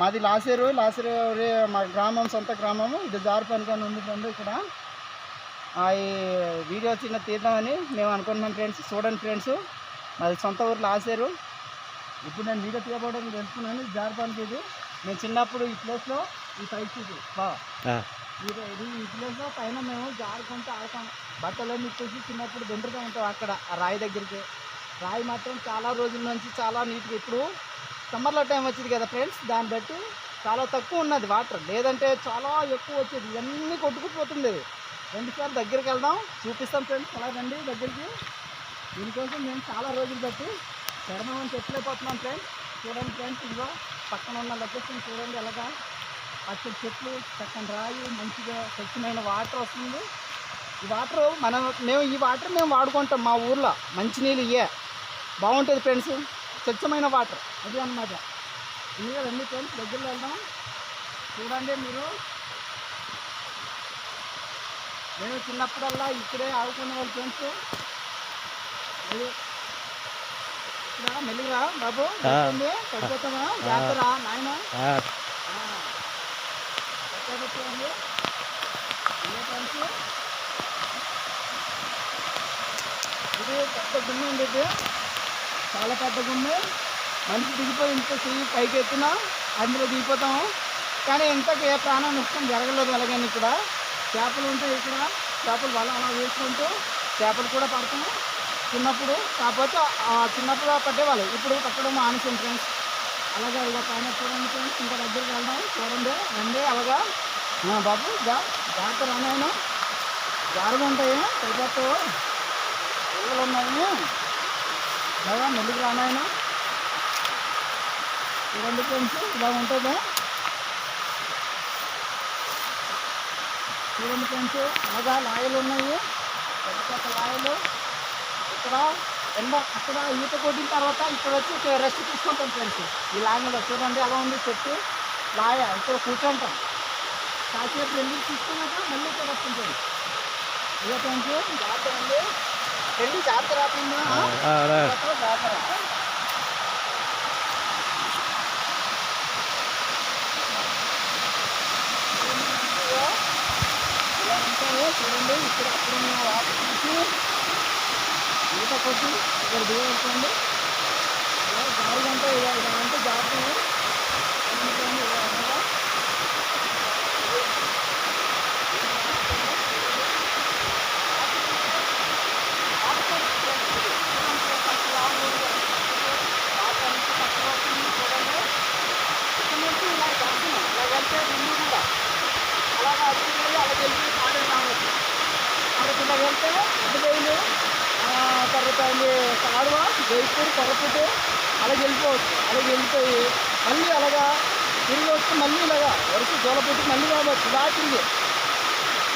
మాది లాసేరు మా గ్రామం, సొంత గ్రామము. ఇది జారుపనుకొని ఉంది ఫ్రెండ్. ఇక్కడ ఈ వీడియో చిన్న తీద్దామని మేము అనుకుంటున్నాం ఫ్రెండ్స్. చూడండి ఫ్రెండ్స్, మాది సొంత ఊరు లాసేరు. ఇప్పుడు నేను వీడియో తీయబోవడానికి తెలుసుకున్నాను. జారుపనికి ఇది నేను చిన్నప్పుడు ఈ ప్లేస్లో ఈ సైడ్ ఇది ఈ ప్లేస్లో పైన మేము జారుకుంటూ ఆడతాం. బట్టలన్నీ ఇచ్చేసి చిన్నప్పుడు దిండుతూ ఉంటాం అక్కడ ఆ రాయి దగ్గరికి. రాయి మాత్రం చాలా రోజుల నుంచి చాలా నీట్గా, ఇప్పుడు సమ్మర్లో టైం వచ్చింది కదా ఫ్రెండ్స్, దాన్ని బట్టి చాలా తక్కువ ఉన్నది వాటర్, లేదంటే చాలా ఎక్కువ వచ్చేది. ఇవన్నీ కొట్టుకుపోతుండేది. రెండుసార్లు దగ్గరికి వెళ్దాం, చూపిస్తాం ఫ్రెండ్స్. అలా రండి దగ్గరికి. దీనికోసం మేము చాలా రోజులు బట్టి పెడదామని చెప్పలేకపోతున్నాం ఫ్రెండ్స్. చూడండి ఫ్రెండ్స్, ఇదిగో పక్కన ఉన్న లొకేషన్ చూడండి. ఎలాగా పచ్చని చెట్లు, చక్కని రాయి, మంచిగా స్వచ్ఛమైన వాటర్ వస్తుంది. ఈ వాటర్ మేము ఈ వాటర్ మేము వాడుకుంటాం. మా ఊర్లో మంచినీళ్ళు ఇవే బాగుంటుంది ఫ్రెండ్స్, స్వచ్ఛమైన వాటర్ అది అన్నమాట. ఇది రండి ఫ్రెండ్స్, దగ్గరలో వెళ్దాం. చూడండి మీరు, నేను చిన్నప్పుడల్లా ఇక్కడే ఆడుకునే వాళ్ళు ఫ్రెండ్స్. ఇక్కడ మెల్లిగా బాబు పడిపోతామా, జాతర నాయన పెట్టండి. ఇది పెద్ద గుమ్మి అండి, ఇది చాలా పెద్ద గుమ్మి. మనిషి దిగిపోయి ఇంత చెయ్యి పైకి ఎత్తున్నా అందులో దిగిపోతాము. కానీ ఇంతకు ఏ ప్రాణ నష్టం జరగలేదు. అలాగని ఇక్కడ చేపలు ఉంటాయి. ఇక్కడ చేపలు వల అలా వేసుకుంటూ చేపలు కూడా పడతాము చిన్నప్పుడు. కాకపోతే చిన్నప్పుడు పట్టేవాళ్ళు, ఇప్పుడు పట్టడం మానేసాం ఫ్రెండ్స్. అలాగే ఇలా పైన చూడండి ఫ్రెండ్స్, ఇంకా దగ్గరికి వెళ్దాం. చూడండి రండి. అలాగా బాబు జాగ్రత్త రానాయన, జారుగా ఉంటాయి పైపట్టు పిల్లలు ఉన్నాయి. అలాగా మెల్లికి రానాయన. చూడండి ఫ్రెండ్స్, ఇలా ఉంటుంది. చూడండి ఫ్రెండ్స్, అలాగా లాయలు ఉన్నాయి, పెద్ద పెద్ద లాయలు. ఇక్కడ అక్కడ ఈత కొట్టిన తర్వాత ఇక్కడ వచ్చి రెస్ట్ తీసుకుంటాం ఫ్రెండ్స్. ఈ లాయలో చూడండి అలా ఉంది చెట్టు లాయ. ఇక్కడ కూర్చుంటాం కాసేపు వెళ్ళి తీసుకున్నాక మళ్ళీ ఇక్కడ వస్తుంటాం. ఇదే ఫ్రెండ్స్, జాతర అండి. వెళ్ళి జాతర రాకుండా జాతర ఇలా ఉంటాయి. చూడండి ఇక్కడ అక్కడ వాటర్ తీసి ఈత కొట్టి ఇక్కడ దిగవచ్చండి. ఇలా జారుగా ఉంటాయి. ఇలా అంటే జాతర అలాగా అడ్డుపోయి అలా వెళ్ళి పాడే రావచ్చు. తర్వాత ఇలా వెళ్తే అడ్డుపోయిలు, తర్వాత కాడువ, జైపూర్, కొరపుట్టు అలాగే వెళ్ళిపోవచ్చు. అలాగే వెళ్ళిపోయి మళ్ళీ అలాగా తిరిగి వచ్చి మళ్ళీ ఇలాగా వరుస జోలపెట్టి మళ్ళీ రావచ్చు ఇలా తిరిగి.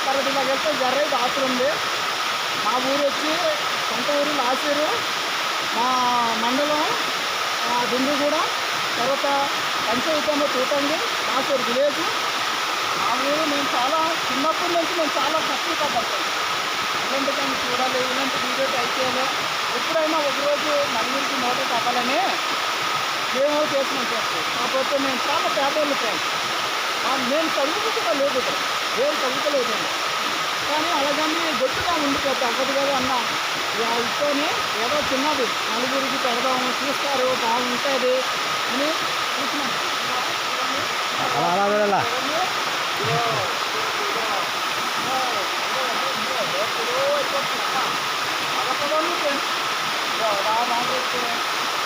తర్వాత ఇలా వెళ్తే జర్రై ఆసులు ఉంది. మా ఊరు వచ్చి సొంత ఊరు లాసేరు, మా మండలం దుండిగూడ, తర్వాత పంచాయతీ తూటంగి, లాసేరు విలేజ్. మా ఊరు మేము చాలా చిన్నప్పటి నుంచి మేము చాలా కష్టపడ్డాం. ఇలాంటి దాన్ని చూడాలి, ఇలాంటి వీడియో ట్రై చేయాలి. ఎప్పుడైనా ఒకరోజు నలుగురికి మోటార్ తప్పాలని మేము చేసినాం సార్. కాకపోతే మేము చాలా పేదోళ్ళు ఫ్రెండ్స్. నేను చదువుకు కూడా లేదు, ఏం చదువుకోలేదు. కానీ అలాగని గట్టిగా ఉండిపోతే అవ్వదు కదా అన్న ఇస్తేనే ఏదో చిన్నది నలుగురికి పెడదాము, చూస్తారు బాగుంటుంది అని చూసినాం.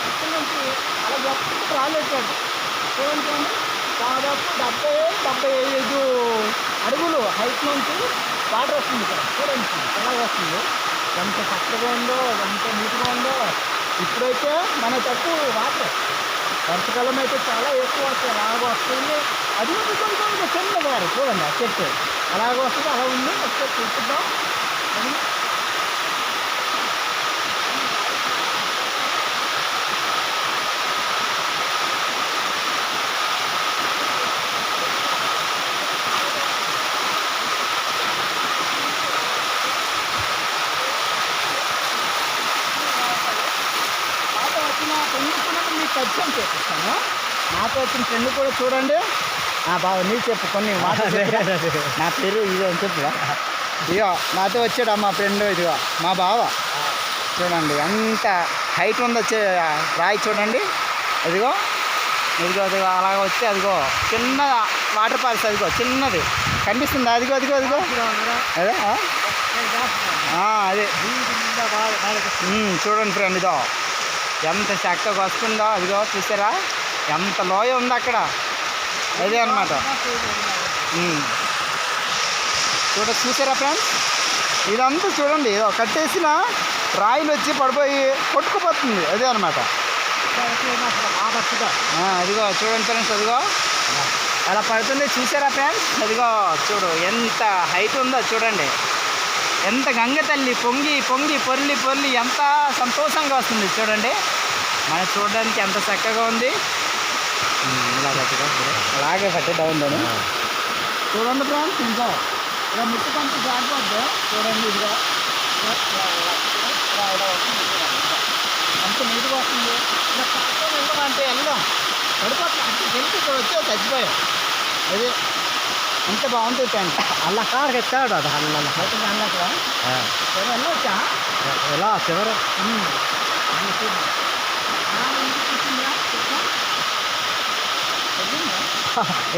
ఇక్కడ నుంచి అలా గొప్ప రాలేటండి. చూడండి, దాదాపు 70-75 అడుగులు హైట్ నుంచి వాటర్ వస్తుంది ఇక్కడ. చూడండి ఎలా వస్తుంది, ఎంత చక్కగా ఉందో, ఎంత నీట్గా ఉందో. ఇప్పుడైతే మన తక్కువ వాటర్, వర్షకాలం అయితే చాలా ఎక్కువ వస్తాయి. అలాగ వస్తుంది. అది కొంచెం చిన్నగా చూడండి ఆ చెట్టు అలాగ వస్తుంది. అలా ఉంది, ఒకసారి చూపిద్దాం. పరిచయం చేపిస్తాను. నా నాతో వచ్చిన ఫ్రెండ్ కూడా చూడండి. బాబు నీకు చెప్పు కొన్ని మాటలు చెప్పు. నా పేరు ఇదో అని చెప్పు. ఇదిగో నాతో వచ్చాడు మా ఫ్రెండ్, ఇదిగో మా బావ. చూడండి ఎంత హైట్ ఉంది వచ్చే రాయి చూడండి. అదిగో ఇదిగో అదిగో అలాగ వచ్చి అదిగో చిన్న వాటర్ ఫాల్స్, అదిగో చిన్నది కనిపిస్తుంది. అదిగో అదిగో అదిగో అదే అదే చూడండి ఫ్రెండ్, ఇదో ఎంత చక్కగా వస్తుందో. అదిగో చూసారా ఎంత లోయ ఉంది అక్కడ. అదే అనమాట. చూసారా ఫ్రెండ్స్, ఇదంతా చూడండి ఏదో కట్టేసిన రాయిలు వచ్చి పడిపోయి కొట్టుకుపోతుంది. అదే అనమాట. అదిగో చూడండి ఫ్రెండ్స్, అదిగో అలా పడుతుంది. చూసారా ఫ్రెండ్స్, అదిగో చూడు ఎంత హైట్ ఉందో చూడండి. ఎంత గంగ తల్లి పొంగి పొంగి పొర్లి పొర్లి ఎంత సంతోషంగా వస్తుంది చూడండి. మనం చూడడానికి ఎంత చక్కగా ఉంది. అలాగే పట్టేద్దా ఉందని చూడండి ఫ్రెండ్స్. ఇంకా ఇలా ముట్టుకంటే జాగ్రత్త చూడండి. ఇదిగా అంత నీట్గా వస్తుంది. ఇలా పక్కన వెళ్ళమంటే వెళ్దాం పడిపోతుంది. అంటే తెలిసి ఇక్కడ వచ్చి చచ్చిపోయాం. అదే అంత బాగుంటుంది ఫ్రెండ్స్. అలా కారు ఎత్తాడు అది అల్ల అక్కడ వెళ్ళొచ్చా ఎలా చివరి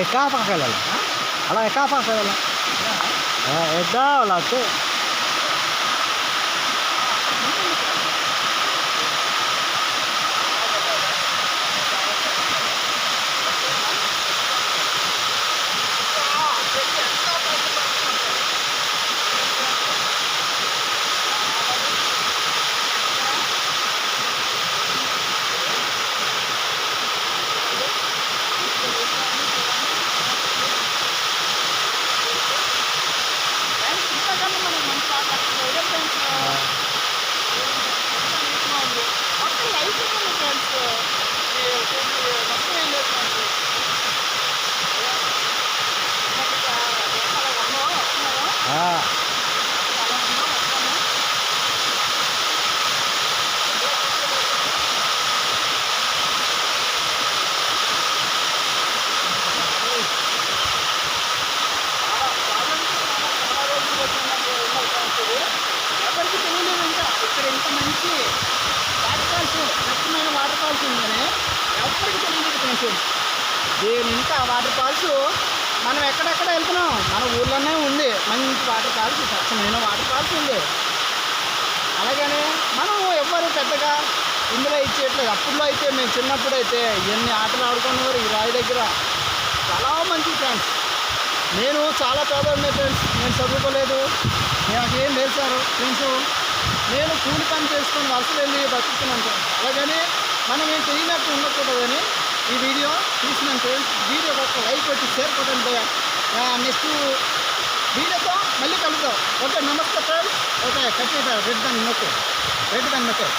ఎక్కా పక్క వెళ్ళాలి. అలా ఎక్కా పక్క వెళ్ళాలి. ఎద్దా అలా వచ్చి ఎవరికి తెలియలేదు ఇంకా ఇక్కడ ఇంత మంచి వాటర్ ఫాల్స్, స్వచ్ఛమైన వాటర్ ఫాల్స్ ఉందని ఎవరికి తెలియలేదు కొంచెం. దీని ఇంకా వాటర్ ఫాల్స్ మనం ఎక్కడెక్కడ వెళ్తున్నాం, మన ఊర్లోనే ఉంది మంచి వాటర్ ఫాల్స్, స్వచ్ఛమైన వాటర్ ఫాల్స్ ఉంది. అలాగనే మనం ఎవ్వరు పెద్దగా ఇందులో ఇచ్చేయట్లేదు. అప్పుడులో అయితే మేము చిన్నప్పుడు అయితే ఎన్ని ఆటలు ఆడుకునేవారు ఈ రాయి దగ్గర. చాలా మంచి ఫ్రెండ్స్. నేను చాలా పేదవాడిని ఫ్రెండ్స్, నేను చదువుకోలేదు, నాకేం లేదు సార్ ఫ్రెండ్స్. నేను కూలి పని చేసుకొని వలసలు వెళ్ళి బతుకుతున్నాను ఫ్రెండ్స్. అలాగని మనం ఏం తెలియనట్టు ఉండకూడదని ఈ వీడియో తీసినాను ఫ్రెండ్స్. వీడియోకి ఒక లైక్ కొట్టి షేర్ కొట్టండి. నెక్స్ట్ వీడియోతో మళ్ళీ కలుద్దాం. ఓకే, నమస్తే ఫ్రెండ్స్. ఓకే, కట్టేట రెడ్ దాన్ని నొక్కే.